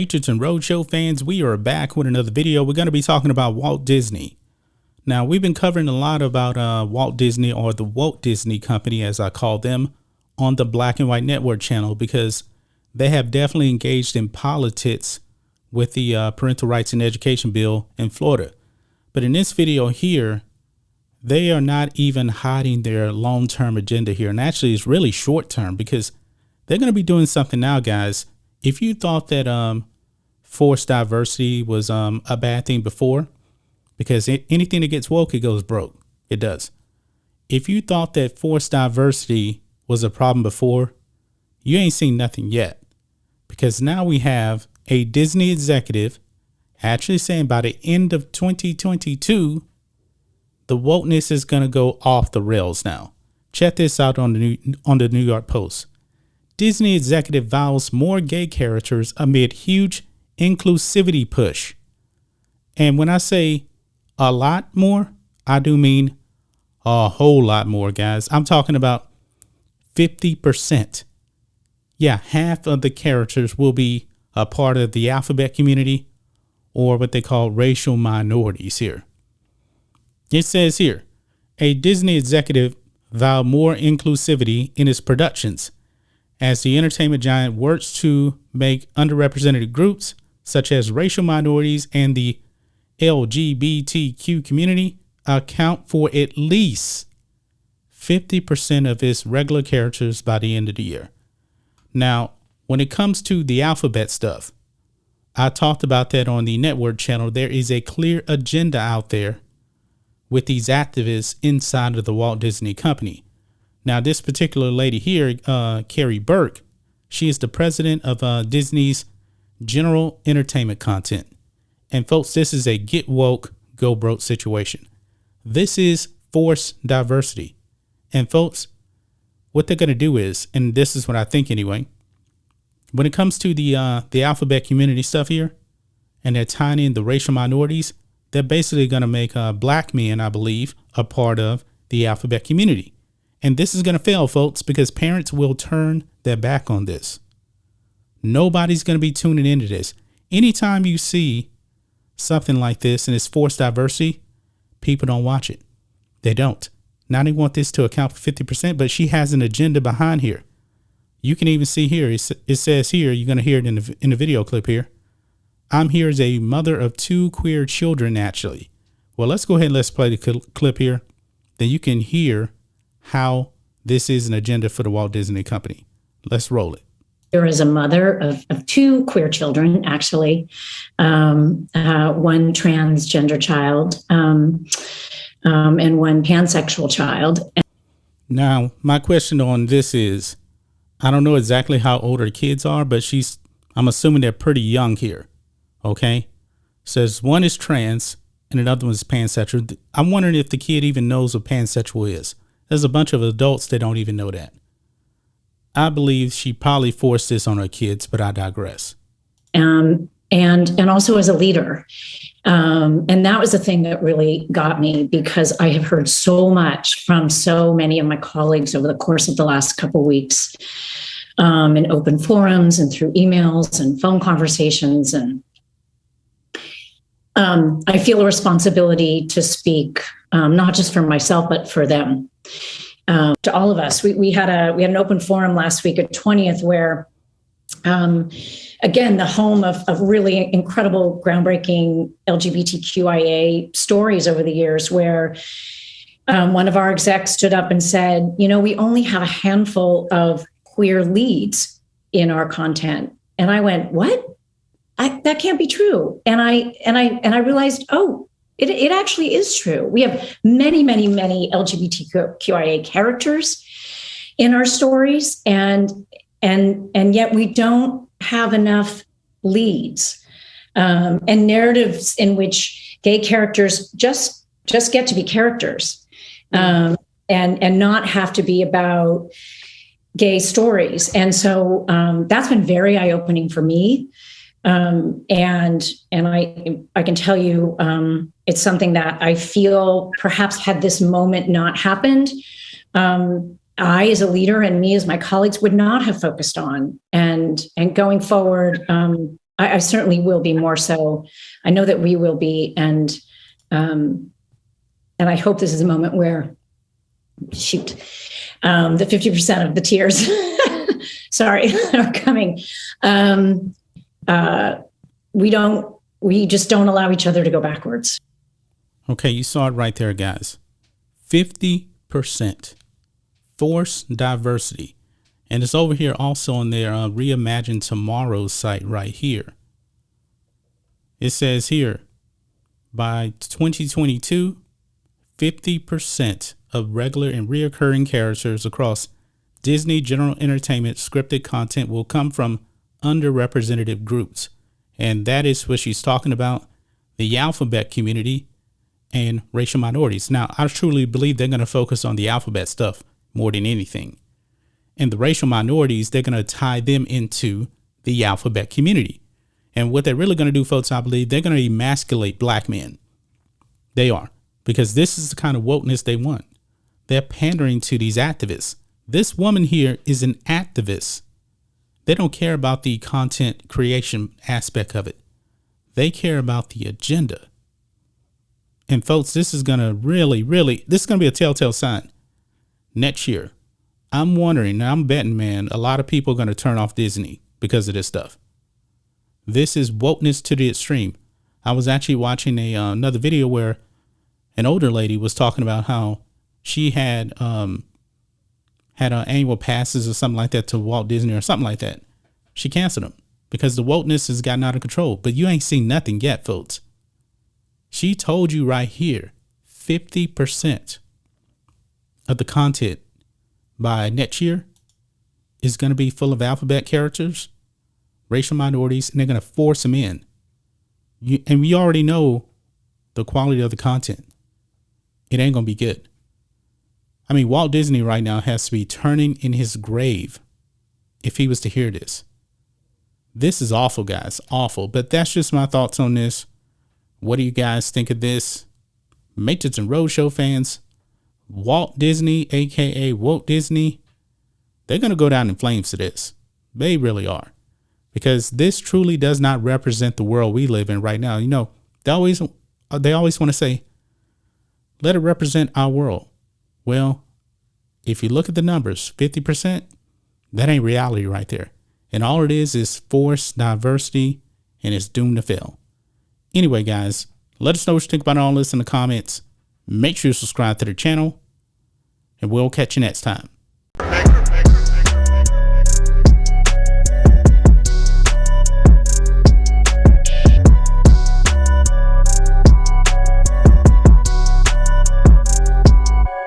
Matrixx and Rhodes show fans, we are back with another video. We're going to be talking about Walt Disney. Now, we've been covering a lot about Walt Disney, or the Walt Disney Company, as I call them, on the Black and White Network channel, because they have definitely engaged in politics with the Parental Rights and Education Bill in Florida. But in this video here, they are not even hiding their long-term agenda here. And actually, it's really short-term, because they're going to be doing something now, guys. If you thought that forced diversity was a bad thing before, because anything that gets woke, it goes broke. It does. If you thought that forced diversity was a problem before, you ain't seen nothing yet. Because now we have a Disney executive actually saying by the end of 2022, the wokeness is going to go off the rails now. Check this out on the New York Post. Disney executive vows more gay characters amid huge inclusivity push. And when I say a lot more, I do mean a whole lot more, guys. I'm talking about 50%. Yeah, half of the characters will be a part of the alphabet community, or what they call racial minorities here. It says here, a Disney executive vowed more inclusivity in its productions as the entertainment giant works to make underrepresented groups such as racial minorities and the LGBTQ community account for at least 50% of its regular characters by the end of the year. Now, when it comes to the alphabet stuff, I talked about that on the network channel. There is a clear agenda out there with these activists inside of the Walt Disney Company. Now, this particular lady here, Carrie Burke, she is the president of Disney's General Entertainment Content. And folks, this is a get woke, go broke situation. This is forced diversity. And folks, what they're going to do is, and this is what I think anyway, when it comes to the alphabet community stuff here, and they're tying in the racial minorities, they're basically going to make black men, I believe, a part of the alphabet community. And this is going to fail, folks, because parents will turn their back on this. Nobody's going to be tuning into this. Anytime you see something like this and it's forced diversity, people don't watch it. They don't. Now they want this to account for 50%, but she has an agenda behind here. You can even see here, it says here, you're going to hear it in the video clip here. I'm here as a mother of 2 queer children, actually. Well, let's go ahead and let's play the clip here. Then you can hear how this is an agenda for the Walt Disney Company. Let's roll it. There is a mother of 2 queer children, actually, one transgender child and one pansexual child. Now, my question on this is, I don't know exactly how old her kids are, but I'm assuming they're pretty young here. Okay. Says one is trans and another one is pansexual. I'm wondering if the kid even knows what pansexual is. There's a bunch of adults that don't even know that. I believe she probably forced this on her kids, but I digress. And also as a leader. And that was the thing that really got me, because I have heard so much from so many of my colleagues over the course of the last couple of weeks, in open forums and through emails and phone conversations. And I feel a responsibility to speak, not just for myself, but for them. To all of us. We had an open forum last week at 20th where, again, the home of really incredible, groundbreaking LGBTQIA stories over the years, where one of our execs stood up and said, we only have a handful of queer leads in our content. And I went, what? That can't be true. And I realized, oh, it actually is true. We have many, many, many LGBTQIA characters in our stories, and yet we don't have enough leads and narratives in which gay characters just get to be characters, and not have to be about gay stories. And so that's been very eye-opening for me. And I can tell you, it's something that I feel perhaps had this moment not happened, I, as a leader, and me as my colleagues would not have focused on. And going forward, I certainly will be more so. I know that we will be. And I hope this is a moment where, shoot, the 50% of the tears, sorry, are coming. We just don't allow each other to go backwards. Okay, you saw it right there, guys. 50% force diversity. And it's over here also on their Reimagine Tomorrow site right here. It says here, by 2022, 50% of regular and reoccurring characters across Disney General Entertainment scripted content will come from underrepresented groups. And that is what she's talking about, the alphabet community and racial minorities. Now, I truly believe they're going to focus on the alphabet stuff more than anything. And the racial minorities, they're going to tie them into the alphabet community. And what they're really going to do, folks, I believe they're going to emasculate black men. They are, because this is the kind of wokeness they want. They're pandering to these activists. This woman here is an activist. They don't care about the content creation aspect of it. They care about the agenda. And folks, this is going to this is going to be a telltale sign. Next year, I'm wondering, I'm betting, man, a lot of people are going to turn off Disney because of this stuff. This is wokeness to the extreme. I was actually watching another video where an older lady was talking about how she had annual passes or something like that to Walt Disney or something like that. She canceled them because the wokeness has gotten out of control. But you ain't seen nothing yet, folks. She told you right here, 50% of the content by next year is going to be full of alphabet characters, racial minorities, and they're going to force them in. And we already know the quality of the content. It ain't going to be good. I mean, Walt Disney right now has to be turning in his grave if he was to hear this. This is awful, guys. Awful. But that's just my thoughts on this. What do you guys think of this? Matrixx and Rhodes show fans, Walt Disney, aka Walt Disney, they're going to go down in flames to this. They really are. Because this truly does not represent the world we live in right now. You know, they always want to say, let it represent our world. Well, if you look at the numbers, 50%, that ain't reality right there. And all it is forced diversity, and it's doomed to fail. Anyway, guys, let us know what you think about all this in the comments. Make sure you subscribe to the channel, and we'll catch you next time.